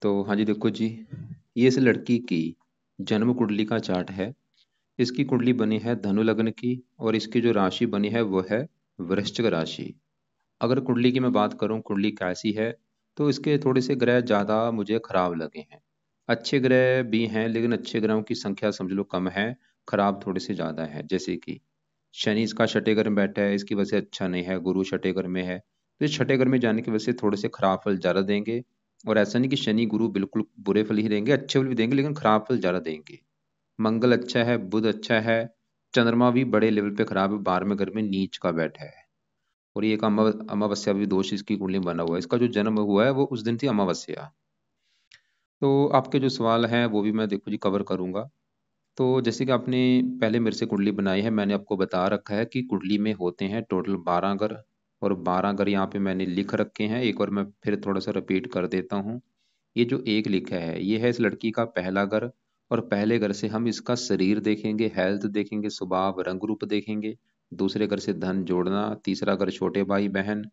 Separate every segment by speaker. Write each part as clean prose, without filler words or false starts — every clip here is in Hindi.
Speaker 1: तो हाँ जी, देखो जी, ये इस लड़की की जन्म कुंडली का चार्ट है। इसकी कुंडली बनी है धनु लग्न की और इसकी जो राशि बनी है वो है वृश्चिक राशि। अगर कुंडली की मैं बात करूं कुंडली कैसी है, तो इसके थोड़े से ग्रह ज़्यादा मुझे खराब लगे हैं। अच्छे ग्रह भी हैं लेकिन अच्छे ग्रहों की संख्या समझ लो कम है, खराब थोड़े से ज़्यादा है। जैसे कि शनि इसका छठे घर में बैठा है, इसकी वजह से अच्छा नहीं है। गुरु छठे घर में है, तो इस छठे घर में जाने की वजह से थोड़े से खराब फल ज़्यादा देंगे। और ऐसा नहीं कि शनि गुरु बिल्कुल बुरे फल ही देंगे, अच्छे फल भी देंगे लेकिन खराब फल ज़्यादा देंगे। मंगल अच्छा है, बुध अच्छा है, चंद्रमा भी बड़े लेवल पे खराब है, 12वें घर में नीच का बैठा है। और ये एक अमावस्या भी दोष इसकी कुंडली में बना हुआ है। इसका जो जन्म हुआ है वो उस दिन थी अमावस्या। तो आपके जो सवाल हैं वो भी मैं देखो जी कवर करूंगा। तो जैसे कि आपने पहले मेरे से कुंडली बनाई है, मैंने आपको बता रखा है कि कुंडली में होते हैं टोटल 12 ग्रह। और 12 ग्रह यहाँ पे मैंने लिख रखे हैं, एक और मैं फिर थोड़ा सा रिपीट कर देता हूँ। ये जो एक लिखा है ये है इस लड़की का पहला घर। और पहले घर से हम इसका शरीर देखेंगे, हेल्थ देखेंगे, स्वभाव रंग रूप देखेंगे। दूसरे घर से धन जोड़ना, तीसरा घर छोटे भाई बहन,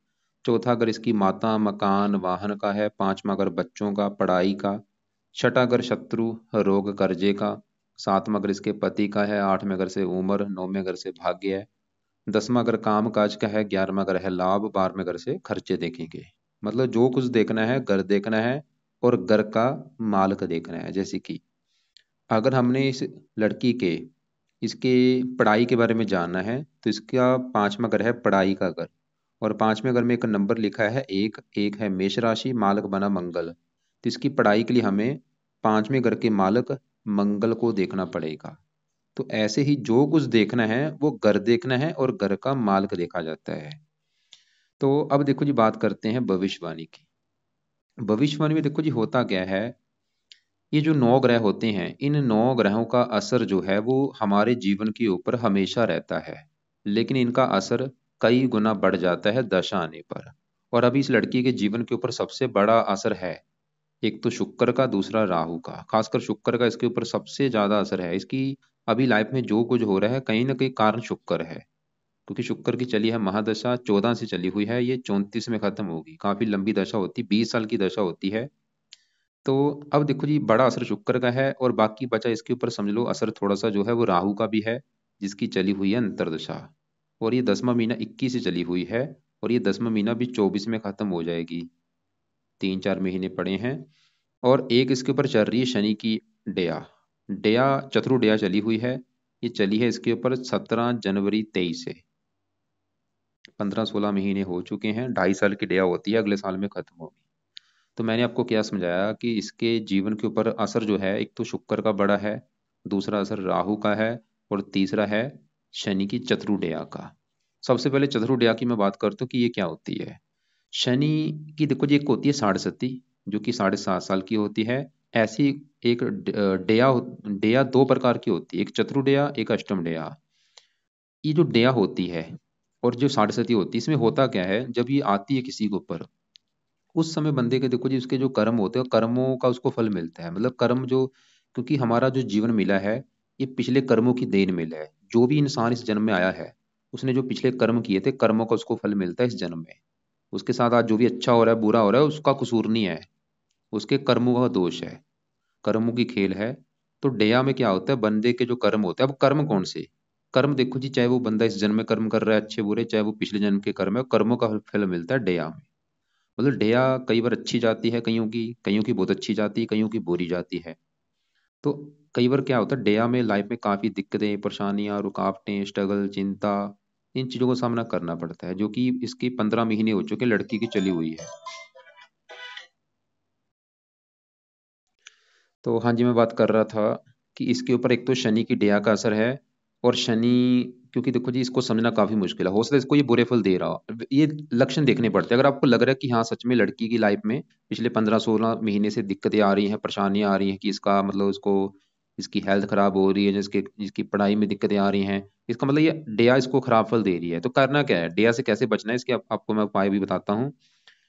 Speaker 1: चौथा घर इसकी माता मकान वाहन का है, पांचवा घर बच्चों का पढ़ाई का, छठा घर शत्रु रोग कर्जे का, सातवां घर इसके पति का है, आठवें घर से उम्र, नौवें घर से भाग्य है, दसवां घर काम काज का है, 11वां घर है लाभ, 12वें घर से खर्चे देखेंगे। मतलब जो कुछ देखना है घर देखना है और घर का मालिक देखना है। जैसे कि अगर हमने इस लड़की के इसके पढ़ाई के बारे में जानना है तो इसका पांचवा घर है पढ़ाई का घर। और पांचवें घर में एक नंबर लिखा है एक, एक है मेष राशि, मालक बना मंगल। तो इसकी पढ़ाई के लिए हमें पांचवें घर के मालक मंगल को देखना पड़ेगा। तो ऐसे ही जो कुछ देखना है वो घर देखना है और घर का मालक देखा जाता है। तो अब देखो जी, बात करते हैं भविष्यवाणी की। भविष्यवाणी में देखो जी होता क्या है, ये जो 9 ग्रह होते हैं इन 9 ग्रहों का असर जो है वो हमारे जीवन के ऊपर हमेशा रहता है। लेकिन इनका असर कई गुना बढ़ जाता है दशा आने पर। और अभी इस लड़की के जीवन के ऊपर सबसे बड़ा असर है एक तो शुक्र का, दूसरा राहु का। खासकर शुक्र का इसके ऊपर सबसे ज्यादा असर है। इसकी अभी लाइफ में जो कुछ हो रहा है कहीं ना कहीं कारण शुक्र है। क्योंकि शुक्र की चली है महादशा, 14 से चली हुई है, ये 34 में खत्म होगी। काफी लंबी दशा होती, 20 साल की दशा होती है। तो अब देखो जी, बड़ा असर शुक्र का है और बाकी बचा इसके ऊपर समझ लो असर थोड़ा सा जो है वो राहु का भी है, जिसकी चली हुई है अंतरदशा। और ये 10वां महीना 21 से चली हुई है और ये 10वां महीना भी 24 में खत्म हो जाएगी। 3-4 महीने पड़े हैं। और एक इसके ऊपर चल रही है शनि की डेया। डेया चतुर डेया चली हुई है। ये चली है इसके ऊपर 17 जनवरी 23 से। 15-16 महीने हो चुके हैं, 2.5 साल की डेया होती है, अगले साल में खत्म होगी। तो मैंने आपको क्या समझाया कि इसके जीवन के ऊपर असर जो है एक तो शुक्र का बड़ा है, दूसरा असर राहु का है, और तीसरा है शनि की चतुर्डेया का। सबसे पहले चतुर्डेया की मैं बात करता हूँ कि ये क्या होती है। शनि की देखो जी, एक होती है साढ़े सती, जो कि 7.5 साल की होती है। ऐसी एक डेया डेया दो प्रकार की होती है, एक चतुर्डेया एक अष्टम डेया। ये जो डेया होती है और जो साढ़े सती होती है, इसमें होता क्या है, जब ये आती है किसी के ऊपर उस समय बंदे के देखो जी उसके जो कर्म होते हैं कर्मों का उसको फल मिलता है। मतलब कर्म जो, क्योंकि हमारा जो जीवन मिला है ये पिछले कर्मों की देन मिला है। जो भी इंसान इस जन्म में आया है उसने जो पिछले कर्म किए थे कर्मों का उसको फल मिलता है इस जन्म में। उसके साथ आज जो भी अच्छा हो रहा है बुरा हो रहा है उसका कसूर नहीं है, उसके कर्मों का दोष है, कर्मों की खेल है। तो डेया में क्या होता है, बंदे के जो कर्म होते हैं, अब कर्म कौन से कर्म देखो जी, चाहे वो बंदा इस जन्म में कर्म कर रहा है अच्छे बुरे, चाहे वो पिछले जन्म के कर्म है, कर्मों का फल मिलता है डेया में। मतलब डेया कई बार अच्छी जाती है, कईयों की बहुत अच्छी जाती है, कईयों की बुरी जाती है। तो कई बार क्या होता है डेया में लाइफ में काफी दिक्कतें परेशानियां रुकावटें स्ट्रगल चिंता, इन चीजों का सामना करना पड़ता है, जो कि इसकी 15 महीने हो चुके लड़की की चली हुई है। तो हाँ जी, मैं बात कर रहा था कि इसके ऊपर एक तो शनि की डेया का असर है। और शनि, क्योंकि देखो जी इसको समझना काफी मुश्किल है, हो सकता है इसको ये बुरे फल दे रहा हो, ये लक्षण देखने पड़ते हैं। अगर आपको लग रहा है कि हाँ सच में लड़की की लाइफ में पिछले 15-16 महीने से दिक्कतें आ रही हैं, परेशानियां आ रही हैं, कि इसका मतलब उसको इसकी हेल्थ खराब हो रही है, जिसके इसकी पढ़ाई में दिक्कतें आ रही हैं, इसका मतलब ये डेया इसको खराब फल दे रही है। तो करना क्या है, डेया से कैसे बचना है, इसके आपको मैं उपाय भी बताता हूँ।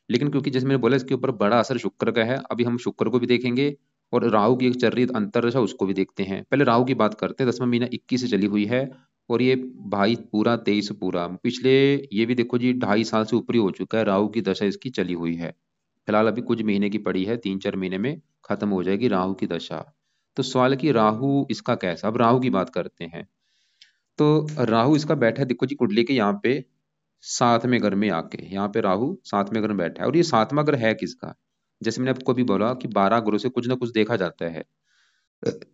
Speaker 1: लेकिन क्योंकि जैसे मैंने बोला इसके ऊपर बड़ा असर शुक्र का है, अभी हम शुक्र को भी देखेंगे और राहु की एक चल रही अंतरदशा उसको भी देखते हैं। पहले राहु की बात करते हैं, 10वां महीना 21 से चली हुई है और ये भाई पूरा 23 पूरा पिछले, ये भी देखो जी 2.5 साल से ऊपर ही हो चुका है राहु की दशा इसकी चली हुई है। फिलहाल अभी कुछ महीने की पड़ी है, 3-4 महीने में खत्म हो जाएगी राहु की दशा। तो सवाल है कि राहु इसका कैसा। अब राहु की बात करते हैं। तो राहु इसका बैठा है, देखो जी, कुंडली के यहाँ पे 7वें घर में आके, यहाँ पे राहु 7वें घर में बैठा है। और ये 7वां घर है किसका? जैसे मैंने आपको भी बोला कि 12 घरों से कुछ ना कुछ देखा जाता है।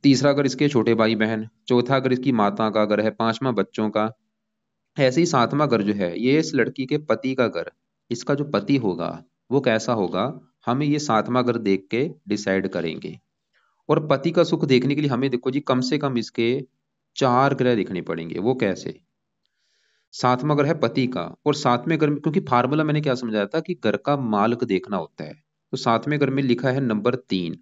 Speaker 1: तीसरा घर इसके छोटे भाई बहन, चौथा घर इसकी माता का घर है, पांचवा बच्चों का। ऐसे ही 7वां घर जो है ये इस लड़की के पति का घर। इसका जो पति होगा वो कैसा होगा, हमें ये 7वां घर देख के डिसाइड करेंगे। और पति का सुख देखने के लिए हमें देखो जी कम से कम इसके 4 ग्रह देखने पड़ेंगे। वो कैसे? 7वां घर है पति का, और 7वें घर में, क्योंकि फार्मूला मैंने क्या समझाया था कि घर का मालक देखना होता है। तो 7वें घर में लिखा है नंबर 3,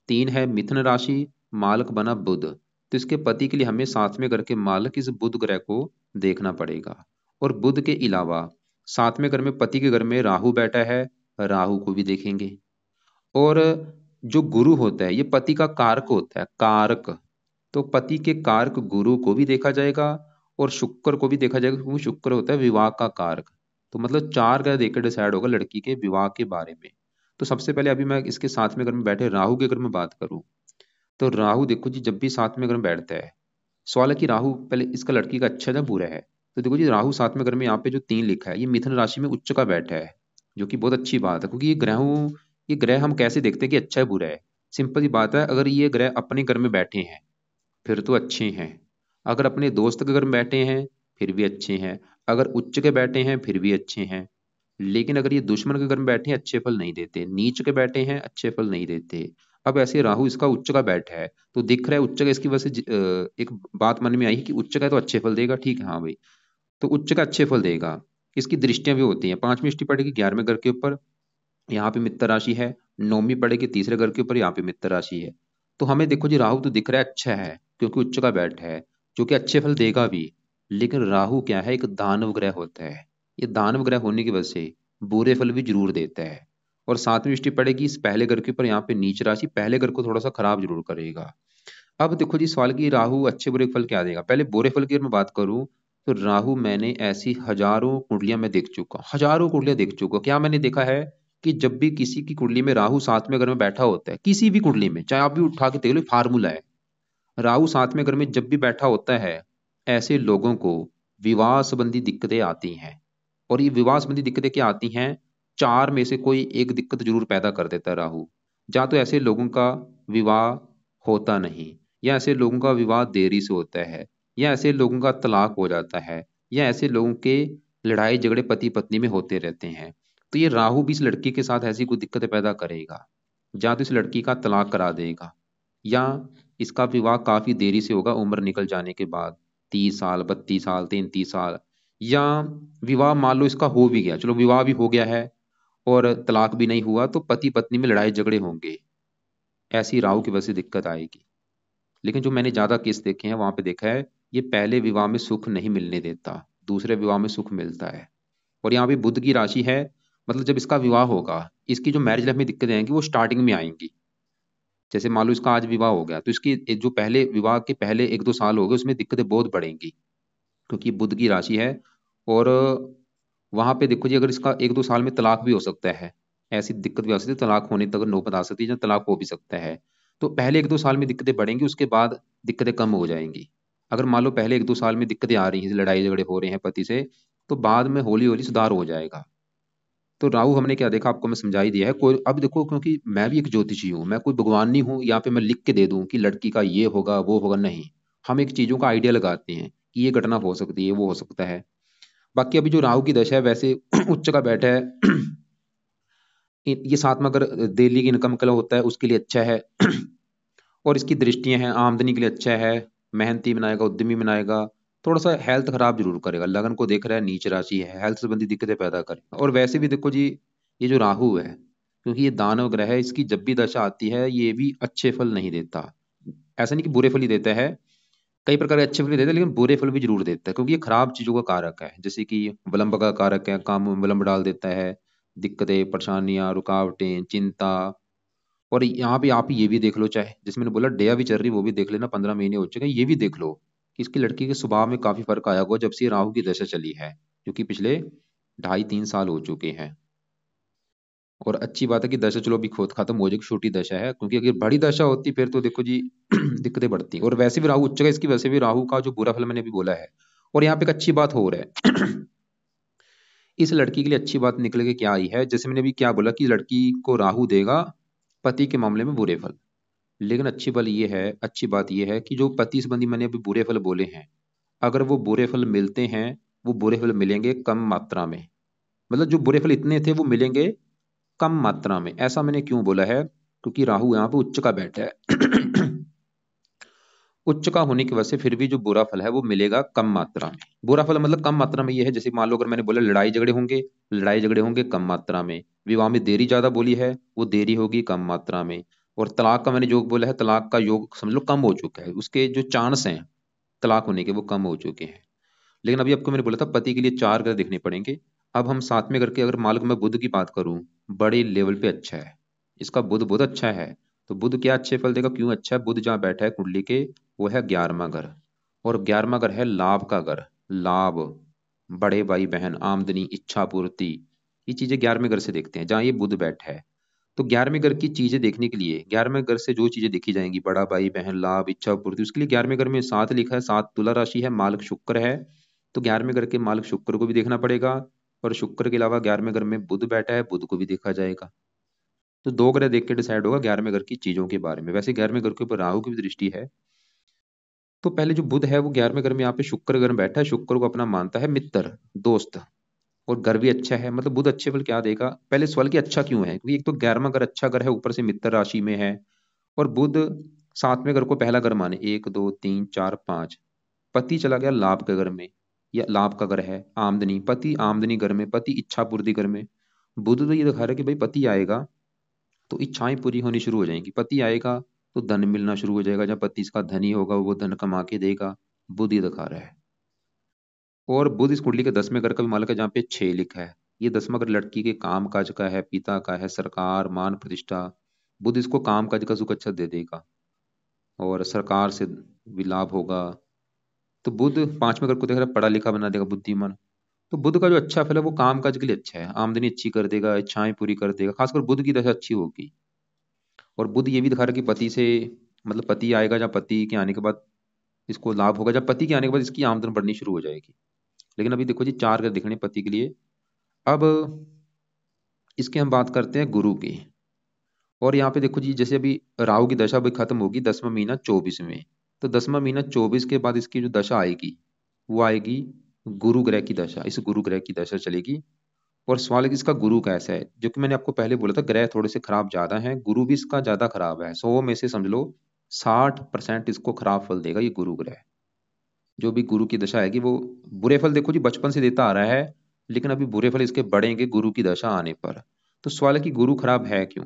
Speaker 1: 3 है मिथुन राशि, मालक बना बुध। तो इसके पति के लिए हमें 7वें घर के मालक इस बुध ग्रह को देखना पड़ेगा। और बुध के अलावा 7वें घर में पति के घर में राहु बैठा है, राहु को भी देखेंगे। और जो गुरु होता है ये पति का कारक होता है, कारक। तो पति के कारक गुरु को भी देखा जाएगा और शुक्र को भी देखा जाएगा, क्योंकि शुक्र होता है विवाह का कारक। तो मतलब 4 ग्रह देखकर डिसाइड होगा लड़की के विवाह के बारे में। तो सबसे पहले अभी मैं इसके 7वें घर में बैठे राहु के घर में बात करूं। तो राहु देखो जी जब भी 7वें घर में बैठता है, सवाल है कि राहु पहले इसका लड़की का अच्छा है या बुरा है। तो देखो जी राहु 7वें घर में यहाँ पे जो 3 लिखा है ये मिथुन राशि में उच्च का बैठा है, जो कि बहुत अच्छी बात है। क्योंकि ये ग्रह हम कैसे देखते हैं कि अच्छा है बुरा है? सिंपल सी बात है, अगर ये ग्रह अपने घर में बैठे हैं फिर तो अच्छे हैं। अगर अपने दोस्त के घर में बैठे हैं फिर भी अच्छे हैं। अगर उच्च के बैठे हैं फिर भी अच्छे हैं। लेकिन अगर ये दुश्मन के घर में बैठे हैं अच्छे फल नहीं देते, नीच के बैठे हैं अच्छे फल नहीं देते। अब ऐसे राहु इसका उच्च का बैठा है, तो दिख रहा है उच्च का, इसकी वजह से एक बात मन में आई कि उच्च का है तो अच्छे फल देगा, ठीक है हाँ भाई। तो उच्च का अच्छे फल देगा। इसकी दृष्टियां भी होती हैं, 5वीं दृष्टि पड़ेगी 11वें घर के ऊपर, यहाँ पे मित्र राशि है। 9वीं पड़ेगी तीसरे घर के ऊपर, यहाँ पे मित्र राशि है। तो हमें देखो जी राहु तो दिख रहा है अच्छा है, क्योंकि उच्च का बैठ है, जो कि अच्छे फल देगा भी। लेकिन राहु क्या है, एक दानव ग्रह होता है। ये दानव ग्रह होने की वजह से बुरे फल भी जरूर देता है। और 7वीं दृष्टि पड़ेगी इस पहले घर के ऊपर, यहाँ पे नीच राशि पहले घर को थोड़ा सा खराब जरूर करेगा। अब देखो जी सवाल की राहु अच्छे बुरे फल क्या देगा। पहले बुरे फल की अगर मैं बात करूं, तो राहु मैंने ऐसी हजारों कुंडलियां मैं देख चुका, हजारों कुंडलियां देख चुका। क्या मैंने देखा है कि जब भी किसी की कुंडली में राहु 7वें घर में बैठा होता है, किसी भी कुंडली में, चाहे आप भी उठा के देख लो, फार्मूला है, राहु 7वें घर में जब भी बैठा होता है, ऐसे लोगों को विवाह संबंधी दिक्कतें आती हैं। और ये विवाह संबंधी दिक्कतें क्या आती हैं, 4 में से कोई एक दिक्कत जरूर पैदा कर देता है राहु। या तो ऐसे लोगों का विवाह होता नहीं, या ऐसे लोगों का विवाह देरी से होता है, या ऐसे लोगों का तलाक हो जाता है, या ऐसे लोगों के लड़ाई झगड़े पति पत्नी में होते रहते हैं। तो ये राहु भी इस लड़की के साथ ऐसी कोई दिक्कतें पैदा करेगा। या तो इस लड़की का तलाक करा देगा, या इसका विवाह काफी देरी से होगा, उम्र निकल जाने के बाद, 30 साल 32 साल 33 साल। या विवाह मान लो इसका हो भी गया, चलो विवाह भी हो गया है और तलाक भी नहीं हुआ, तो पति पत्नी में लड़ाई झगड़े होंगे, ऐसी राहु की वजह से दिक्कत आएगी। लेकिन जो मैंने ज्यादा केस देखे हैं वहां पे देखा है ये पहले विवाह में सुख नहीं मिलने देता, दूसरे विवाह में सुख मिलता है। और यहाँ पे बुध की राशि है, मतलब जब इसका विवाह होगा, इसकी जो मैरिज लाइफ में दिक्कतें आएंगी वो स्टार्टिंग में आएंगी। जैसे मान लो इसका आज विवाह हो गया, तो इसकी जो पहले विवाह के पहले 1-2 साल हो गए उसमें दिक्कतें बहुत बढ़ेंगी, क्योंकि बुध की राशि है। और वहां पे देखो जी अगर इसका 1-2 साल में तलाक भी हो सकता है, ऐसी दिक्कत भी आ सकती है, तलाक होने तक नौबत आ सकती है, जहाँ तलाक हो भी सकता है। तो पहले 1-2 साल में दिक्कतें बढ़ेंगी, उसके बाद दिक्कतें कम हो जाएंगी। अगर मान लो पहले 1-2 साल में दिक्कतें आ रही हैं, लड़ाई झगड़े हो रहे हैं पति से, तो बाद में हौली हौली सुधार हो जाएगा। तो राहु हमने क्या देखा आपको मैं समझा ही दिया है। कोई अब देखो, क्योंकि मैं भी एक ज्योतिषी हूँ, मैं कोई भगवान नहीं हूँ यहाँ पे मैं लिख के दे दूं कि लड़की का ये होगा वो होगा, नहीं। हम एक चीजों का आइडिया लगाते हैं कि ये घटना हो सकती है वो हो सकता है। बाकी अभी जो राहु की दशा है वैसे उच्च का बैठा है, ये 7वां अगर डेली की इनकम के लिए होता है उसके लिए अच्छा है। और इसकी दृष्टियां हैं आमदनी के लिए अच्छा है, मेहनती बनाएगा उद्यमी बनाएगा। थोड़ा सा हेल्थ खराब जरूर करेगा, लगन को देख रहा है नीच राशि है, हेल्थ संबंधी दिक्कतें पैदा करेगा। और वैसे भी देखो जी ये जो राहु है, क्योंकि ये दानव ग्रह है, इसकी जब भी दशा आती है ये भी अच्छे फल नहीं देता। ऐसा नहीं कि बुरे फल ही देता है, कई प्रकार के अच्छे फल भी देता है, लेकिन बुरे फल भी जरूर देता है, क्योंकि ये खराब चीजों का कारक है। जैसे कि विलंब का कारक है, काम में विलंब डाल देता है, दिक्कतें परेशानियां रुकावटें चिंता। और यहाँ पे आप ये भी देख लो, चाहे जैसे मैंने बोला डेया भी चल रही वो भी देख लेना, 15 महीने हो चुके हैं, ये भी देख लो कि इसकी लड़की के स्वभाव में काफी फर्क आया हुआ जब से राहु की दशा चली है, जो कि पिछले 2.5-3 साल हो चुके हैं। और अच्छी बात है कि दशा चलो अभी खोद खत्म हो जाएगी, छोटी दशा है, क्योंकि अगर बड़ी दशा होती फिर तो देखो जी दिक्कतें बढ़ती। और वैसे भी राहु उच्च है, इसकी वैसे भी राहु का जो बुरा फल मैंने अभी बोला है। और यहाँ पे एक अच्छी बात हो रहा है इस लड़की के लिए अच्छी बात निकल के क्या आई है, जैसे मैंने अभी क्या बोला कि लड़की को राहु देगा पति के मामले में बुरे फल। लेकिन अच्छी बात ये है कि जो पति संबंधी मैंने अभी बुरे फल बोले हैं, अगर वो बुरे फल मिलते हैं, वो बुरे फल मिलेंगे कम मात्रा में। मतलब जो बुरे फल इतने थे वो मिलेंगे कम मात्रा में। ऐसा मैंने क्यों बोला है, क्योंकि राहु यहाँ पे उच्च का बैठा है उच्च का होने की वजह से फिर भी जो बुरा फल है वो मिलेगा कम मात्रा में। बुरा फल मतलब कम मात्रा में ये है, जैसे मान लो अगर मैंने बोला लड़ाई झगड़े होंगे कम मात्रा में। विवाह में देरी ज्यादा बोली है, वो देरी होगी कम मात्रा में। और तलाक का मैंने योग बोला है, तलाक का योग समझ लो कम हो चुका है, उसके जो चांस हैं तलाक होने के वो कम हो चुके हैं। लेकिन अभी आपको मैंने बोला था पति के लिए 4 ग्रह देखने पड़ेंगे। अब हम साथ में करके अगर मालूम मैं बुध की बात करूं, बड़े लेवल पे अच्छा है, इसका बुध बहुत अच्छा है। तो बुध क्या अच्छे फल देगा, क्यों अच्छा है, बुध जहाँ बैठा है कुंडली के वो है 11वां घर। और 11वां घर है लाभ का घर। लाभ, बड़े भाई बहन, आमदनी, इच्छा पूर्ति, ये चीजें 11वें घर से देखते हैं जहाँ ये बुध बैठा है। तो 11वें घर की चीजें देखने के लिए 11वें घर से जो चीजें देखी जाएंगी, बड़ा भाई बहन, लाभ, इच्छा पूर्ति, उसके लिए 11वें घर में 7 लिखा है, 7 तुला राशि है, मालक शुक्र है। तो 11वें घर के मालक शुक्र को भी देखना पड़ेगा। और शुक्र के अलावा 11वें घर में बुध बैठा है, बुध को भी देखा जाएगा। तो 2 ग्रह देख के डिसाइड होगा 11वें घर की चीजों के बारे में। वैसे 11वें घर के ऊपर राहु की भी दृष्टि है। तो पहले जो बुध है वो 11वें घर में यहाँ पे शुक्र घर में बैठा है, शुक्र को अपना मानता है मित्र, दोस्त। और घर भी अच्छा है, मतलब बुध अच्छे फल क्या देगा, पहले सवाल की अच्छा क्यों है, क्योंकि एक तो 11वां घर अच्छा घर है, ऊपर से मित्र राशि में है। और बुध 7वें घर को पहला घर माने, 1 2 3 4 5। पति चला गया लाभ के घर में, या लाभ का घर है, आमदनी, पति आमदनी घर में, पति इच्छा पूर्ति घर में। बुध तो ये दिखा रहा है कि भाई पति आएगा तो इच्छाएं पूरी होनी शुरू हो जाएंगी, पति आएगा तो धन मिलना शुरू हो जाएगा, जब पति इसका धनी होगा वो धन कमा के देगा। बुध ये दिखा रहा है। और बुध इस कुंडली के 10वें घर का भी मालक है, जहाँ पे 6 लिखा है। ये 10वां घर लड़की के काम काज का है, पिता का है, सरकार, मान प्रतिष्ठा। बुध इसको काम काज का सुख अच्छा दे देगा और सरकार से भी लाभ होगा। तो बुध 5वें घर को देख रहा है, पढ़ा लिखा बना देगा, बुद्धिमान। तो बुध का जो अच्छा फल है वो काम काज के लिए अच्छा है, आमदनी अच्छी कर देगा, इच्छाएं पूरी कर देगा, खासकर बुध की दशा अच्छी होगी। और बुध ये भी दिखा रहा है कि पति से, मतलब पति आएगा, जब पति के आने के बाद इसको लाभ होगा, जब पति के आने के बाद इसकी आमदन बढ़नी शुरू हो जाएगी। लेकिन अभी देखो जी 4 ग्रह दिखने पति के लिए। अब इसकी हम बात करते हैं गुरु की। और यहाँ पे देखो जी, जैसे अभी राहु की दशा अभी खत्म होगी 10वां महीना 24 में। तो 10वां महीना 24 के बाद इसकी जो दशा आएगी वो आएगी गुरु ग्रह की दशा, इस गुरु ग्रह की दशा चलेगी। और सवाल है कि इसका गुरु कैसा है, जो कि मैंने आपको पहले बोला था ग्रह थोड़े से खराब ज्यादा हैं, गुरु भी इसका ज्यादा खराब है। 100 में से समझ लो 60% इसको खराब फल देगा ये गुरु ग्रह। जो भी गुरु की दशा आएगी वो बुरे फल देखो जी बचपन से देता आ रहा है, लेकिन अभी बुरे फल इसके बढ़ेंगे गुरु की दशा आने पर। तो सवाल है कि गुरु खराब है क्यों।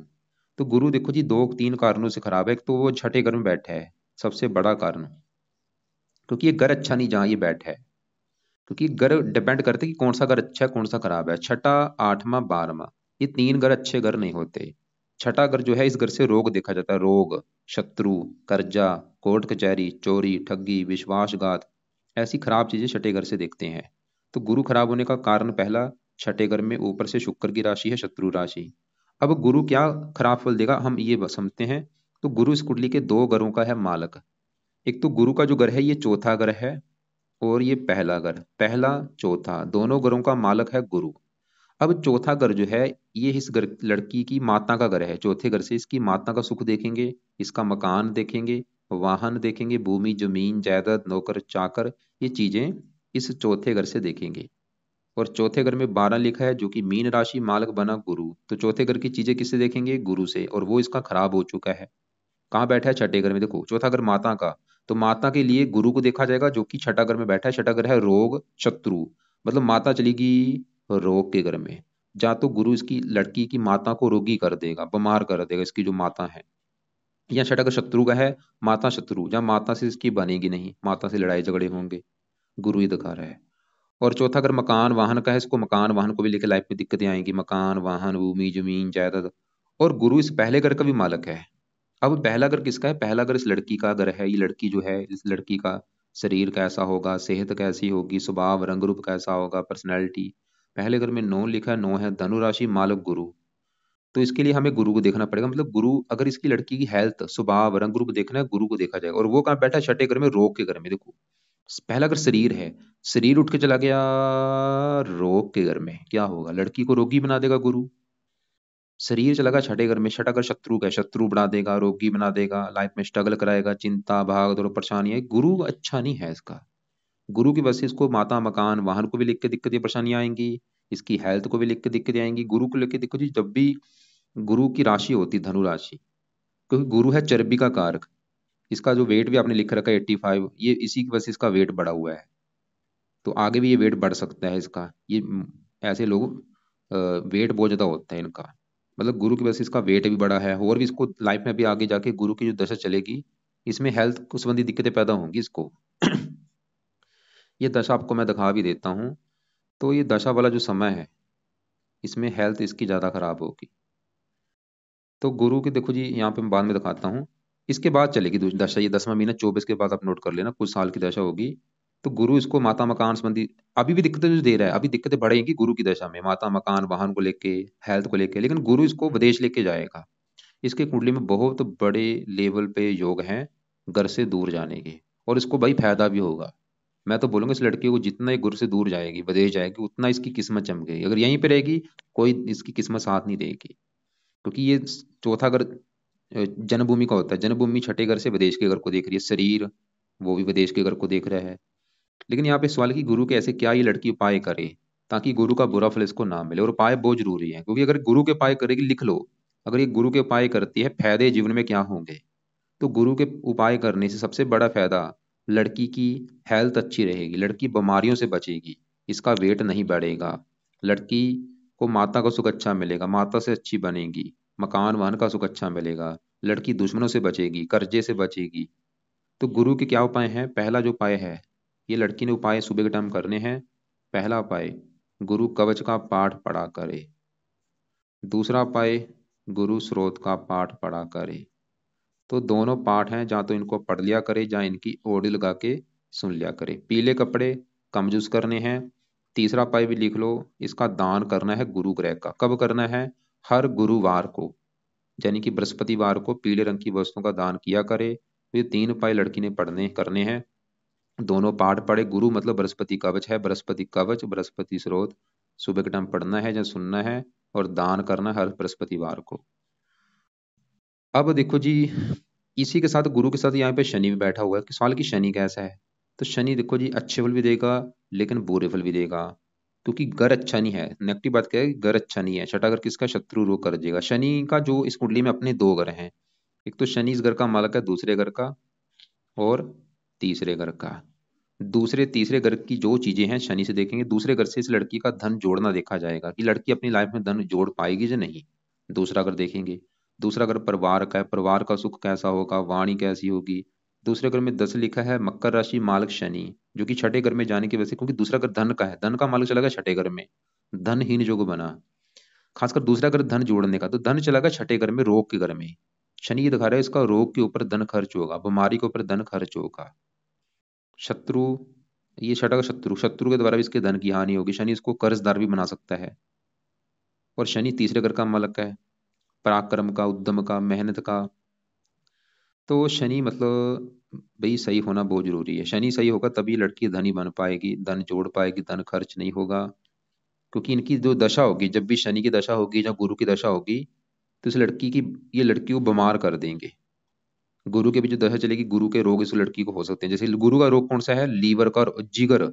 Speaker 1: तो गुरु देखो जी 2 3 कारणों से खराब है। एक तो वो छठे घर में बैठा है, सबसे बड़ा कारण, क्योंकि ये घर अच्छा नहीं जहाँ ये बैठा है। क्योंकि घर डिपेंड करते हैं कि कौन सा घर अच्छा है कौन सा खराब है। छठा, 8वां, 12वां, ये 3 घर अच्छे घर नहीं होते। छठा घर जो है, इस घर से रोग देखा जाता है, रोग, शत्रु, कर्जा, कोर्ट कचहरी, चोरी, ठगी, विश्वासघात, ऐसी खराब चीजें छठे घर से देखते हैं। तो गुरु खराब होने का कारण पहला, छठे घर में ऊपर से शुक्र की राशि है, शत्रु राशि। अब गुरु क्या खराब फल देगा हम ये समझते हैं। तो गुरु इस कुंडली के 2 घरों का है मालक। एक तो गुरु का जो घर है ये चौथा घर है, और ये पहला घर, पहला चौथा दोनों घरों का मालक है गुरु। अब चौथा घर जो है, ये इस घर लड़की की माता का घर है, चौथे घर से इसकी माता का सुख देखेंगे, इसका मकान देखेंगे, वाहन देखेंगे, भूमि जमीन जायदाद नौकर चाकर, ये चीजें इस चौथे घर से देखेंगे। और चौथे घर में 12 लिखा है, जो कि मीन राशि, मालक बना गुरु। तो चौथे घर की चीजें किससे देखेंगे, गुरु से, और वो इसका खराब हो चुका है। कहाँ बैठा है, छठे घर में। देखो चौथा घर माता का, तो माता के लिए गुरु को देखा जाएगा जो कि छठा घर में बैठा है। छठा घर है रोग, शत्रु, मतलब माता चलेगी रोग के घर में। जा तो गुरु इसकी लड़की की माता को रोगी कर देगा, बीमार कर देगा इसकी जो माता है। या छठा घर शत्रु का है, माता शत्रु, जहाँ माता से इसकी बनेगी नहीं, माता से लड़ाई झगड़े होंगे, गुरु ही दिखा रहा है। और चौथा अगर मकान वाहन का है, इसको मकान वाहन को भी लेकर लाइफ में दिक्कतें आएंगी, मकान वाहन भूमि जमीन जायदाद। और गुरु इस पहले घर का भी मालक है। अब पहला घर किसका है, पहला घर इस लड़की का घर है। ये लड़की जो है, इस लड़की का शरीर कैसा होगा, सेहत कैसी होगी, स्वभाव रंग रूप कैसा होगा, पर्सनैलिटी। पहले घर में 9 लिखा है, 9 है धनु राशि, मालक गुरु। तो इसके लिए हमें गुरु को देखना पड़ेगा। मतलब गुरु, अगर इसकी लड़की की हेल्थ, स्वभाव, रंग रूप देखना है, गुरु को देखा जाएगा। और वो कहाँ बैठा है? छठे घर में, रोग के घर में। देखो, पहला अगर शरीर है, शरीर उठ के चला गया रोग के घर में, क्या होगा? लड़की को रोगी बना देगा गुरु। शरीर चला गया छठे घर में, छठा घर शत्रु का है, शत्रु बना देगा, रोगी बना देगा, लाइफ में स्ट्रगल कराएगा, चिंता, भाग दौड़, परेशानी है। गुरु अच्छा नहीं है इसका। गुरु की वजह से इसको माता, मकान, वाहन को भी लिख के दिक्कतें, परेशानियां आएंगी, इसकी हेल्थ को भी लिख के दिक्कतें आएंगी। गुरु को लेके देखो जी, जब भी गुरु की राशि होती है धनु राशि, क्योंकि गुरु है चर्बी का कारक। इसका जो वेट भी आपने लिख रखा है 85, ये इसी की वजह से इसका वेट बढ़ा हुआ है। तो आगे भी ये वेट बढ़ सकता है इसका। ये ऐसे लोग वेट बहुत ज्यादा होता है इनका, मतलब गुरु की वजह से इसका वेट भी बढ़ा है। और भी इसको लाइफ में भी आगे जाके गुरु की जो दशा चलेगी, इसमें हेल्थ को संबंधी दिक्कतें पैदा होंगी इसको। ये दशा आपको मैं दिखा भी देता हूँ। तो ये दशा वाला जो समय है, इसमें हेल्थ इसकी ज्यादा खराब होगी। तो गुरु की देखो जी, यहाँ पे मैं बाद में दिखाता हूँ। इसके बाद चलेगी दूसरी दशा, ये 10वां महीना 24 के बाद आप नोट कर लेना, कुछ साल की दशा होगी। तो गुरु इसको माता, मकान संबंधी अभी भी दिक्कतें जो दे रहा है, अभी दिक्कतें बढ़ेंगी गुरु की दशा में, माता, मकान, वाहन को लेके, हेल्थ को लेके। लेकिन गुरु इसको विदेश लेके जाएगा। इसके कुंडली में बहुत बड़े लेवल पे योग हैं घर से दूर जाने के, और इसको भाई फायदा भी होगा। मैं तो बोलूंगा इस लड़की को, जितना ये गुरु से दूर जाएगी, विदेश जाएगी, उतना इसकी किस्मत चमकेगी। अगर यहीं पे रहेगी, कोई इसकी किस्मत साथ नहीं देगी। क्योंकि ये चौथा घर जन्मभूमि का होता है। जन्मभूमि छठे घर से विदेश के घर को देख रही है, शरीर वो भी विदेश के घर को देख रहा है। लेकिन यहाँ पे सवाल है कि गुरु के ऐसे क्या ये लड़की उपाय करे ताकि गुरु का बुरा फल इसको ना मिले। और उपाय बहुत जरूरी है, क्योंकि अगर गुरु के उपाय करेगी, लिख लो, अगर ये गुरु के उपाय करती है, फायदे जीवन में क्या होंगे। तो गुरु के उपाय करने से सबसे बड़ा फायदा, लड़की की हेल्थ अच्छी रहेगी, लड़की बीमारियों से बचेगी, इसका वेट नहीं बढ़ेगा, लड़की को माता का सुख अच्छा मिलेगा, माता से अच्छी बनेगी, मकान वाहन का सुख अच्छा मिलेगा, लड़की दुश्मनों से बचेगी, कर्जे से बचेगी। तो गुरु के क्या उपाय हैं? पहला जो उपाय है, ये लड़की ने उपाय सुबह के टाइम करने हैं। पहला उपाय, गुरु कवच का पाठ पढ़ा करे। दूसरा उपाय, गुरु स्रोत का पाठ पढ़ा करे। तो दोनों पाठ हैं, जहाँ तो इनको पढ़ लिया करे, जहाँ इनकी ऑडियो लगा के सुन लिया करे। पीले कपड़े कम यूज करने हैं। तीसरा उपाय भी लिख लो, इसका दान करना है गुरु ग्रह का। कब करना है? हर गुरुवार को, यानी कि बृहस्पतिवार को पीले रंग की वस्तुओं का दान किया करे। तो ये तीन उपाय लड़की ने पढ़ने करने हैं। दोनों पाठ पढ़े, गुरु मतलब बृहस्पति कवच है, बृहस्पति कवच, बृहस्पति स्रोत सुबह के टाइम पढ़ना है या सुनना है, और दान करना है हर बृहस्पतिवार को। अब देखो जी, इसी के साथ गुरु के साथ यहाँ पे शनि भी बैठा हुआ है कि साल की शनि कैसा है। तो शनि देखो जी, अच्छे फल भी देगा लेकिन बुरे फल भी देगा, क्योंकि घर अच्छा नहीं है। नेगेटिव बात क्या है? घर अच्छा नहीं है। छठा घर किसका? शत्रु रोग कर देगा। शनि का जो इस कुंडली में अपने दो घर हैं, एक तो शनि इस घर का मालक है, दूसरे घर का, और तीसरे घर का। दूसरे तीसरे घर की जो चीजें हैं शनि से देखेंगे, दूसरे घर से इस लड़की का धन जोड़ना देखा जाएगा कि लड़की अपनी लाइफ में धन जोड़ पाएगी या नहीं। दूसरा घर देखेंगे। दूसरा घर परिवार का है, परिवार का सुख कैसा होगा, वाणी कैसी होगी। दूसरे घर में 10 लिखा है, मकर राशि मालक शनि, जो कि छठे घर में जाने की वजह से, क्योंकि दूसरा घर धन का है, धन का मालक चला गया छठे घर में, धनहीन योग बना। खासकर दूसरा घर धन जोड़ने का, तो धन चला गया छठे घर में, रोग के घर में। शनि ये दिखा रहा है इसका रोग के ऊपर धन खर्च होगा, बीमारी के ऊपर धन खर्च होगा। शत्रु, ये छठा का शत्रु, शत्रु के द्वारा भी इसके धन की हानि होगी। शनि इसको कर्जदार भी बना सकता है। और शनि तीसरे घर का मालक है, पराक्रम का, उद्यम का, मेहनत का। तो शनि मतलब भाई सही होना बहुत जरूरी है। शनि सही होगा तभी लड़की धनी बन पाएगी, धन जोड़ पाएगी, धन खर्च नहीं होगा। क्योंकि इनकी जो दशा होगी, जब भी शनि की दशा होगी या गुरु की दशा होगी, तो इस लड़की की, ये लड़की को बीमार कर देंगे। गुरु के भी जो दशा चलेगी, गुरु के रोग इस लड़की को हो सकते हैं। जैसे गुरु का रोग कौन सा है? लीवर का, जिगर,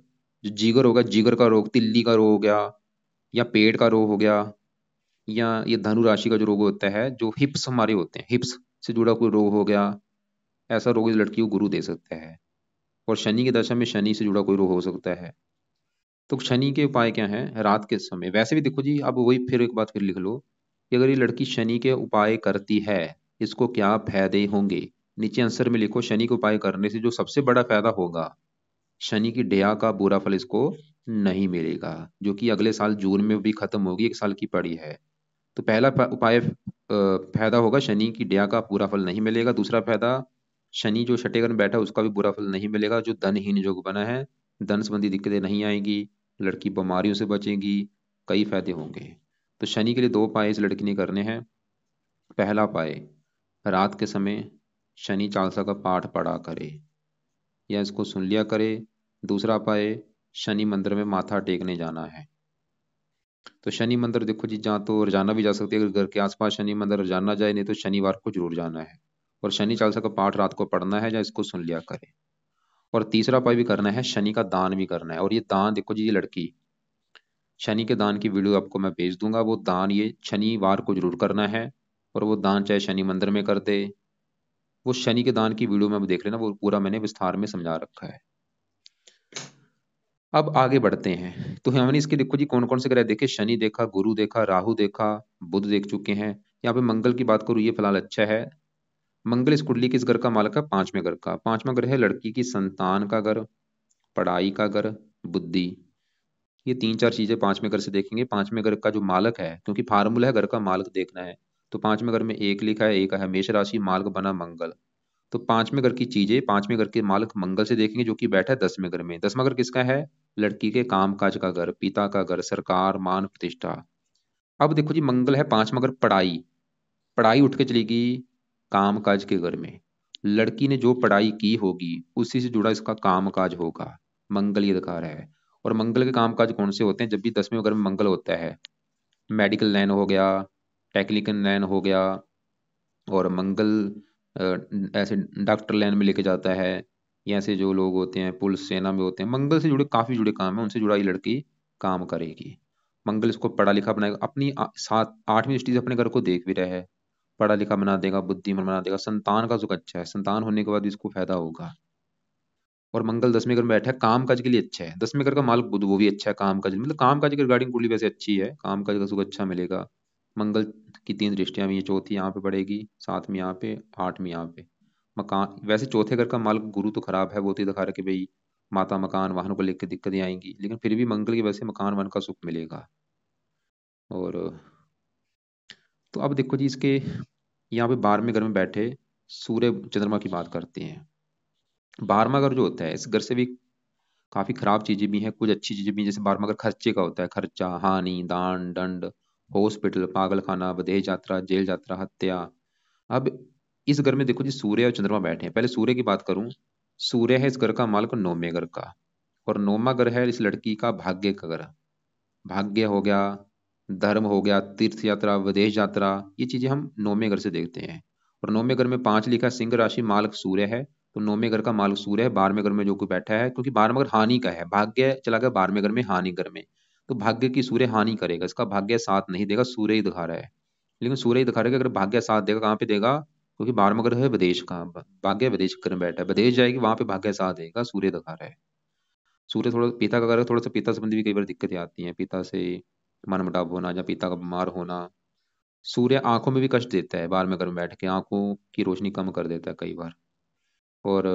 Speaker 1: जो जिगर होगा, जिगर का रोग, तिल्ली का रोग हो गया, या पेट का रोग हो गया, या ये धनु राशि का जो रोग होता है, जो हिप्स हमारे होते हैं, हिप्स से जुड़ा कोई रोग हो गया, ऐसा रोग इस लड़की को गुरु दे सकता है। और शनि की दशा में शनि से जुड़ा कोई रोग हो सकता है। तो शनि के उपाय क्या है? रात के समय, वैसे भी देखो जी, अब वही फिर एक बात फिर लिख लो कि अगर ये लड़की शनि के उपाय करती है, इसको क्या फायदे होंगे। नीचे आंसर में लिखो, शनि के उपाय करने से जो सबसे बड़ा फायदा होगा, शनि की दया का बुरा फल इसको नहीं मिलेगा, जो कि अगले साल जून में भी खत्म होगी, 1 साल की पड़ी है। तो पहला उपाय, फायदा होगा, शनि की दया का पूरा फल नहीं मिलेगा। दूसरा फायदा, शनि जो छठे घर में बैठा है उसका भी बुरा फल नहीं मिलेगा, जो धनहीन योग बना है, धन संबंधी दिक्कतें नहीं आएगी, लड़की बीमारियों से बचेगी, कई फायदे होंगे। तो तो शनि के लिए 2 उपाय इस लड़की ने करने हैं। पहला उपाय, रात के समय शनि चालीसा का पाठ पढ़ा करे या इसको सुन लिया करे। दूसरा उपाय, शनि मंदिर में माथा टेकने जाना है। तो शनि मंदिर देखो जी, जहाँ तो रोजाना भी जा सकती है, अगर घर के आसपास शनि मंदिर रोजाना जाए, नहीं तो शनिवार को जरूर जाना है। और शनि चालीसा का पाठ रात को पढ़ना है या इसको सुन लिया करे। और तीसरा उपाय भी करना है, शनि का दान भी करना है। और ये दान देखो जी, ये लड़की शनि के दान की वीडियो आपको मैं भेज दूंगा। वो दान ये शनिवार को जरूर करना है। और वो दान चाहे शनि मंदिर में कर दे। वो शनि के दान की वीडियो में देख लेना, वो पूरा मैंने विस्तार में समझा रखा है। अब आगे बढ़ते हैं। तो हमने इसके देखो जी कौन कौन से ग्रह देखे, शनि देखा, गुरु देखा, राहु देखा, बुध देख चुके हैं। यहाँ पे मंगल की बात करूँ, ये फिलहाल अच्छा है। मंगल इस कुंडली किस घर का मालक है? 5वें घर का। 5वां घर है लड़की की संतान का घर, पढ़ाई का घर, बुद्धि। ये 3-4 चीजें 5वें घर से देखेंगे। 5वें घर का जो मालक है, क्योंकि फार्मूला है घर का मालक देखना है। तो 5वें घर में एक लिखा है, एक है मेष राशि, मालक बना मंगल। तो 5वें घर की चीजें 5वें घर के मालक मंगल से देखेंगे, जो कि बैठा है 10वें घर में। 10वां घर किसका है? लड़की के काम काज का घर, पिता का घर, सरकार, मान प्रतिष्ठा। अब देखो जी, मंगल है 5वां घर, पढ़ाई। पढ़ाई उठ के चलेगी काम काज के घर में। लड़की ने जो पढ़ाई की होगी उसी से जुड़ा इसका काम काज होगा। मंगल ये दिखा रहा है। और मंगल के काम काज कौन से होते हैं? जब भी 10वें घर में मंगल होता है, मेडिकल लाइन हो गया, टेक्निकल लाइन हो गया, और मंगल ऐसे डॉक्टर लाइन में लेके जाता है। या ऐसे जो लोग होते हैं पुलिस सेना में होते हैं, मंगल से जुड़े काफी जुड़े काम है, उनसे जुड़ा ये लड़की काम करेगी। मंगल इसको पढ़ा लिखा बनाएगा, अपनी 7 8वीं दृष्टि से अपने घर को देख भी रहा है। पढ़ा लिखा बना देगा, बुद्धिमान बना देगा, संतान का सुख अच्छा है, संतान होने के बाद भी इसको फायदा होगा। और मंगल 10वें घर में बैठा है, काम काज के लिए अच्छा है। 10वें घर का मालिक बुध, वो भी अच्छा है काम काज, मतलब काम काज की रिगार्डिंग कुंडली वैसे अच्छी है, काम काज का सुख अच्छा मिलेगा। मंगल की 3 दृष्टियां भी हैं, चौथी यहाँ पे पड़ेगी, 7वीं यहाँ पे, 8वीं यहाँ पे। मकान वैसे चौथे घर का मालिक गुरु तो खराब है, वो तो दिखा रहा है कि भाई माता मकान वाहनों को लेकर दिक्कतें आएंगी, लेकिन फिर भी मंगल की वजह से मकान वन का सुख मिलेगा। और तो अब देखो जी, इसके यहाँ पे 12वें घर में बैठे सूर्य चंद्रमा की बात करते हैं। 12वां घर जो होता है, इस घर से भी काफी खराब चीजें भी हैं, कुछ अच्छी चीजें भी हैं। जैसे 12वां घर खर्चे का होता है, खर्चा, हानि, दान, दंड, हॉस्पिटल, पागल खाना, विदेश यात्रा, जेल यात्रा, हत्या। अब इस घर में देखो जी, सूर्य और चंद्रमा बैठे हैं। पहले सूर्य की बात करूं। सूर्य है इस घर का मालिक 9वें घर का। और 9वां घर है इस लड़की का भाग्य का घर। भाग्य हो गया, धर्म हो गया, तीर्थ यात्रा, विदेश यात्रा, ये चीजें हम 9वें घर से देखते हैं। और 9वें घर में 5 लिखा, सिंह राशि, मालिक सूर्य है। तो 9वें घर का मालिक सूर्य है, 12वें घर में जो कोई बैठा है, क्योंकि 12वां घर हानि का है, भाग्य चला गया 12वें घर में, हानि घर में। तो भाग्य की सूर्य हानि करेगा, इसका भाग्य साथ नहीं देगा, सूर्य ही दिखा रहा है। लेकिन सूर्य ही दिखा रहा है कि अगर भाग्य साथ देगा, कहाँ पे देगा? क्योंकि 12वां घर है विदेश का, भाग्य विदेश घर में बैठा है, विदेश जाएगी वहां पे भाग्य साथ देगा, सूर्य दिखा रहा है। सूर्य थोड़ा पिता का कारण, थोड़ा सा पिता संबंधी भी कई बार दिक्कतें आती हैं, पिता से मनमुटाव होना या पिता का बीमार होना। सूर्य आंखों में भी कष्ट देता है, बार में घर में बैठ के आंखों की रोशनी कम कर देता है कई बार। और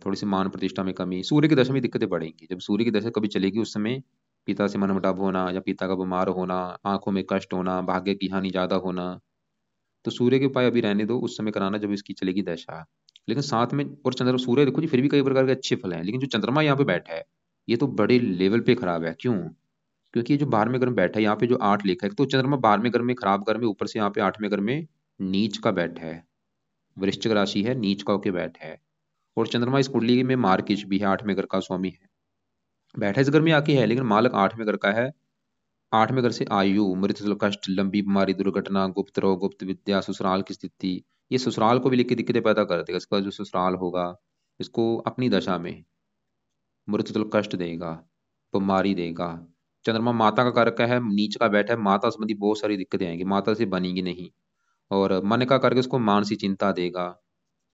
Speaker 1: थोड़ी सी मान प्रतिष्ठा में कमी, सूर्य की दशा में दिक्कतें बढ़ेंगी। जब सूर्य की दशा कभी चलेगी, उस समय पिता से मनमुटाव होना या पिता का बीमार होना, आंखों में कष्ट होना, भाग्य की हानि ज्यादा होना। तो सूर्य के उपाय अभी रहने दो, उस समय कराना जब इसकी चलेगी दशा। लेकिन साथ में और चंद्र सूर्य देखो जी, फिर भी कई प्रकार के अच्छे फल हैं, लेकिन जो चंद्रमा यहाँ पे बैठा है, ये तो बड़े लेवल पे खराब है। क्यों? क्योंकि ये जो 12वें घर में बैठा है, यहाँ पे जो 8 लिखा है, तो चंद्रमा 12वें घर में खराब घर में, ऊपर से यहाँ पे 8वें घर में नीच का बैठा है। वृश्चिक राशि है, नीच का होके बैठा है। और चंद्रमा इस कुंडली में मार्किश भी है, 8वें घर का स्वामी है, बैठा इस घर में आके है, लेकिन मालक 8वें घर का है। 8वें घर से आयु, मृत्यु, कष्ट, लंबी बीमारी, दुर्घटना, गुप्त रोग, गुप्त विद्या, ससुराल की स्थिति। ये ससुराल को भी लेकर दिक्कतें पैदा कर देगा, इसका जो ससुराल होगा, इसको अपनी दशा में मृत्यु कष्ट देगा, बीमारी देगा। चंद्रमा माता का कारक है, नीच का बैठा है, माता संबंधी बहुत सारी दिक्कतें आएंगी, माता से बनेगी नहीं। और मन का कारक इसको मानसिक चिंता देगा,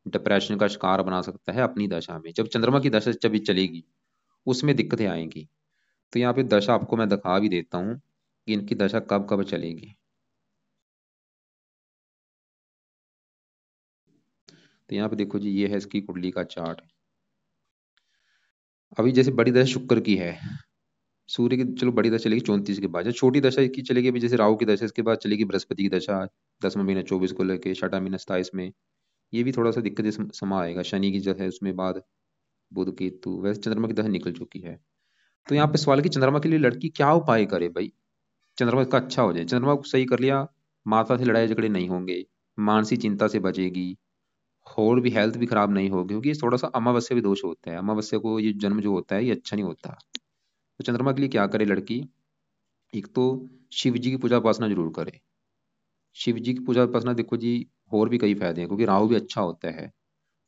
Speaker 1: डिप्रेशन का शिकार बना सकता है अपनी दशा में। जब चंद्रमा की दशा जब चलेगी, उसमें दिक्कतें आएंगी। तो यहाँ पे दशा आपको मैं दिखा भी देता हूँ कि इनकी दशा कब कब चलेगी। तो यहाँ पे देखो जी, ये है इसकी कुंडली का चार्ट। अभी जैसे बड़ी दशा शुक्र की है, सूर्य की चलो बड़ी दशा चलेगी 34 के बाद। जब छोटी दशा की चलेगी अभी, जैसे राहु की दशा, इसके बाद चलेगी बृहस्पति की दशा, 10वां महीना 24 को लेके, छठा महीना 27 में। ये भी थोड़ा सा दिक्कत समा आएगा। शनि की जो है उसमें बाद बुध केतु, वैसे चंद्रमा की दशा निकल चुकी है। तो यहाँ पे सवाल है कि चंद्रमा के लिए लड़की क्या उपाय करे भाई? चंद्रमा इसका अच्छा हो जाए, चंद्रमा को सही कर लिया, माता से लड़ाई झगड़े नहीं होंगे, मानसिक चिंता से बचेगी, और भी हेल्थ भी खराब नहीं होगी, क्योंकि ये थोड़ा सा अमावस्या भी दोष होता है, अमावस्या को ये जन्म जो होता है ये अच्छा नहीं होता। तो चंद्रमा के लिए क्या करे लड़की, एक तो शिव जी की पूजा उपासना जरूर करे। शिव जी की पूजा उपासना देखो जी, और भी कई फायदे हैं, क्योंकि राहु भी अच्छा होता है।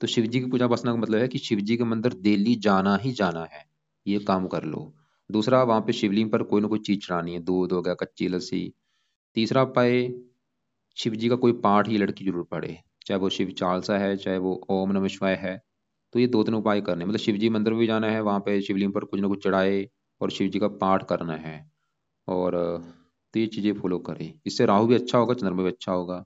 Speaker 1: तो शिव जी की पूजा उपासना का मतलब है कि शिव जी के मंदिर डेली जाना ही जाना है, ये काम कर लो। दूसरा, वहां पे शिवलिंग पर कोई ना कोई चीज चढ़ानी है, दूध हो गया, कच्ची लस्सी। तीसरा पाए, शिव जी का कोई पाठ ये लड़की जरूर पढ़े, चाहे वो शिव चालसा है, चाहे वो ओम नमः शिवाय है। तो ये दो तीन उपाय करने, मतलब शिव जी मंदिर भी जाना है, वहां पे शिवलिंग पर कुछ ना कुछ चढ़ाए, और शिव जी का पाठ करना है। और तो ये चीजें फॉलो करें, इससे राहु भी अच्छा होगा, चंद्रमा भी अच्छा होगा।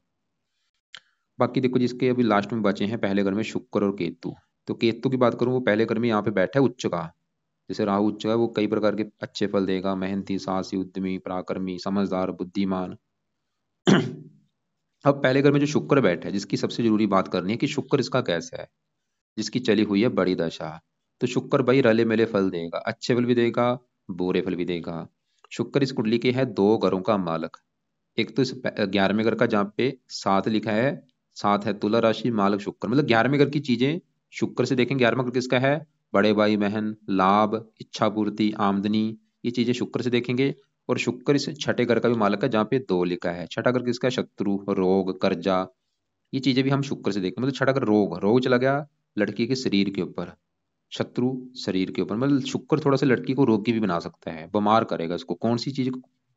Speaker 1: बाकी देखो, जिसके अभी लास्ट में बचे हैं पहले घर में शुक्र और केतु। तो केतु की बात करूं, वो पहले घर में यहाँ पे बैठा है उच्च का। जैसे राहु उच्च है, वो कई प्रकार के अच्छे फल देगा, मेहनती, साहसी, उद्यमी, पराक्रमी, समझदार, बुद्धिमान। अब पहले घर में जो शुक्र बैठा है, जिसकी सबसे जरूरी बात करनी है कि शुक्र इसका कैसा है, जिसकी चली हुई है बड़ी दशा। तो शुक्र भाई रले मिले फल देगा, अच्छे फल भी देगा, बुरे फल भी देगा। शुक्र इस कुंडली के है दो घरों का मालक। एक तो इस 11वें घर का, जहाँ पे 7 लिखा है, 7 है तुला राशि, मालक शुक्र, मतलब 11वें घर की चीजें शुक्र से देखें। 11वां घर किसका है, बड़े भाई बहन, लाभ, इच्छा पूर्ति, आमदनी, ये चीजें शुक्र से देखेंगे। और शुक्र इस छठे घर का भी मालक है, जहाँ पे 2 लिखा है। छठा घर किसका है, शत्रु, रोग, कर्जा, ये चीजें भी हम शुक्र से देखें। मतलब छठा घर रोग, रोग चला गया लड़की के शरीर के ऊपर, शत्रु शरीर के ऊपर, मतलब शुक्र थोड़ा सा लड़की को रोगी भी बना सकता है, बीमार करेगा इसको। कौन सी चीज,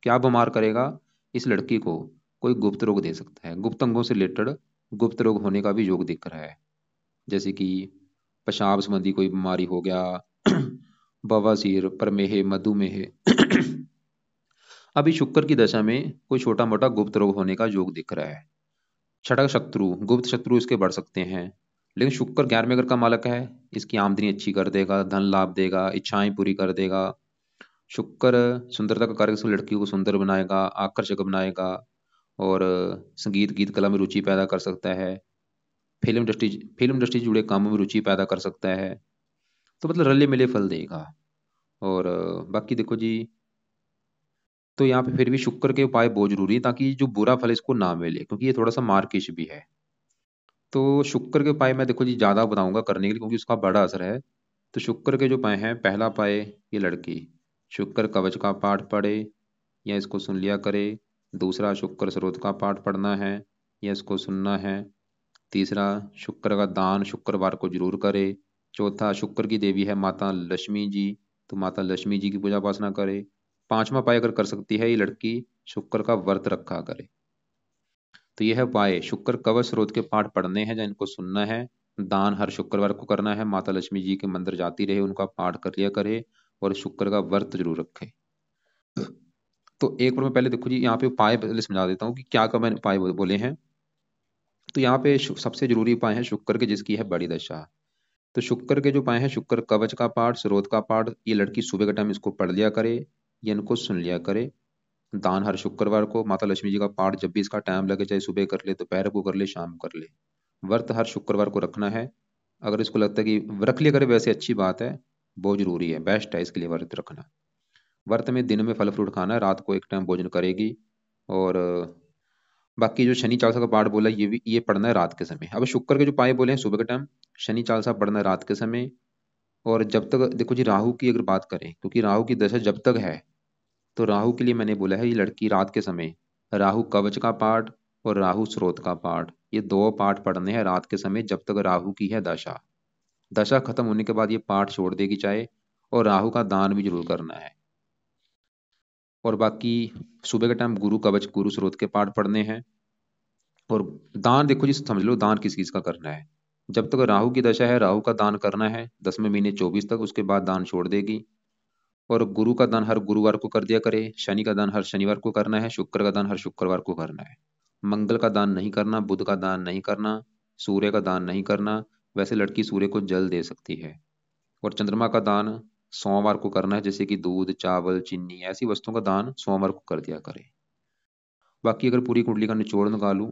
Speaker 1: क्या बीमार करेगा इस लड़की को, कोई गुप्त रोग दे सकता है, गुप्त अंगों से रिलेटेड गुप्त रोग होने का भी योग दिख रहा है। जैसे कि पेशाब संबंधी कोई बीमारी हो गया, बवासीर, प्रमेह, मधुमेह। अभी शुक्र की दशा में कोई छोटा मोटा गुप्त रोग होने का योग दिख रहा है। छठा शत्रु, गुप्त शत्रु इसके बढ़ सकते हैं। लेकिन शुक्र 11वें घर का मालक है, इसकी आमदनी अच्छी कर देगा, धन लाभ देगा, इच्छाएं पूरी कर देगा। शुक्र सुंदरता का कारक, से लड़की को सुंदर बनाएगा, आकर्षक बनाएगा, और संगीत गीत कला में रुचि पैदा कर सकता है। फिल्म इंडस्ट्री से जुड़े कामों में रुचि पैदा कर सकता है। तो मतलब रले मिले फल देगा। और बाकी देखो जी, तो यहाँ पे फिर भी शुक्र के उपाय बहुत जरूरी है, ताकि जो बुरा फल इसको ना मिले, क्योंकि ये थोड़ा सा मार्किश भी है। तो शुक्र के उपाय मैं देखो जी ज्यादा बताऊंगा करने के लिए, क्योंकि उसका बड़ा असर है। तो शुक्र के जो उपाय हैं, पहला उपाय, ये लड़की शुक्र कवच का पाठ पढ़े या इसको सुन लिया करे। दूसरा, शुक्र स्रोत का पाठ पढ़ना है या इसको सुनना है। तीसरा, शुक्र का दान शुक्रवार को जरूर करे। चौथा, शुक्र की देवी है माता लक्ष्मी जी, तो माता लक्ष्मी जी की पूजा उपासना करे। पांचवा उपाय अगर कर सकती है ये लड़की, शुक्र का व्रत रखा करे। तो यह है उपाय, शुक्र कवच स्रोत के पाठ पढ़ने हैं या इनको सुनना है। दान हर शुक्रवार को करना है, माता लक्ष्मी जी के मंदिर जाती रहे, उनका पाठ कर लिया करे, और शुक्र का व्रत जरूर रखे। तो एक बार मैं पहले देखो जी, यहाँ पे उपाय पहले समझा देता हूँ कि क्या क्या मैंने उपाय बोले हैं। तो यहाँ पे सबसे जरूरी उपाय है शुक्र के, जिसकी है बड़ी दशा। तो शुक्र के जो उपाय है, शुक्र कवच का पाठ, स्रोत का पाठ, ये लड़की सुबह के टाइम इसको पढ़ लिया करे या इनको सुन लिया करे। दान हर शुक्रवार को, माता लक्ष्मी जी का पाठ जब भी इसका टाइम लगे, चाहे सुबह कर ले, दोपहर को कर ले, शाम को कर ले। व्रत हर शुक्रवार को रखना है। अगर इसको लगता है कि रख लिया करे, वैसे अच्छी बात है, बहुत जरूरी है, बेस्ट है इसके लिए व्रत रखना। व्रत में दिन में फल फ्रूट खाना है, रात को एक टाइम भोजन करेगी। और बाकी जो शनि चालीसा का पाठ बोला, ये भी ये पढ़ना है रात के समय। अब शुक्र के जो पाए बोले हैं सुबह के टाइम, शनि चालीसा पढ़ना है रात के समय। और जब तक देखो जी, राहु की अगर बात करें, क्योंकि राहु की दशा जब तक है, तो राहु के लिए मैंने बोला है ये लड़की रात के समय राहु कवच का पाठ और राहु स्रोत का पाठ, ये दो पाठ पढ़ने हैं रात के समय, जब तक राहु की है दशा। दशा खत्म होने के बाद ये पाठ छोड़ देगी चाहे। और राहु का दान भी जरूर करना है। और बाकी सुबह के टाइम गुरु कवच, गुरु स्रोत के पाठ पढ़ने हैं। और दान देखो जी, समझ लो दान किस चीज का करना है। जब तक राहु की दशा है, राहु का दान करना है 10वें महीने 24 तक, उसके बाद दान छोड़ देगी। और गुरु का दान हर गुरुवार को कर दिया करे, शनि का दान हर शनिवार को करना है, शुक्र का दान हर शुक्रवार को करना है। मंगल का दान नहीं करना, बुध का दान नहीं करना, सूर्य का दान नहीं करना। वैसे लड़की सूर्य को जल दे सकती है। और चंद्रमा का दान सोमवार को करना है, जैसे कि दूध, चावल, चीनी, ऐसी वस्तुओं का दान सोमवार को कर दिया करे। बाकी अगर पूरी कुंडली का निचोड़ निकालूं,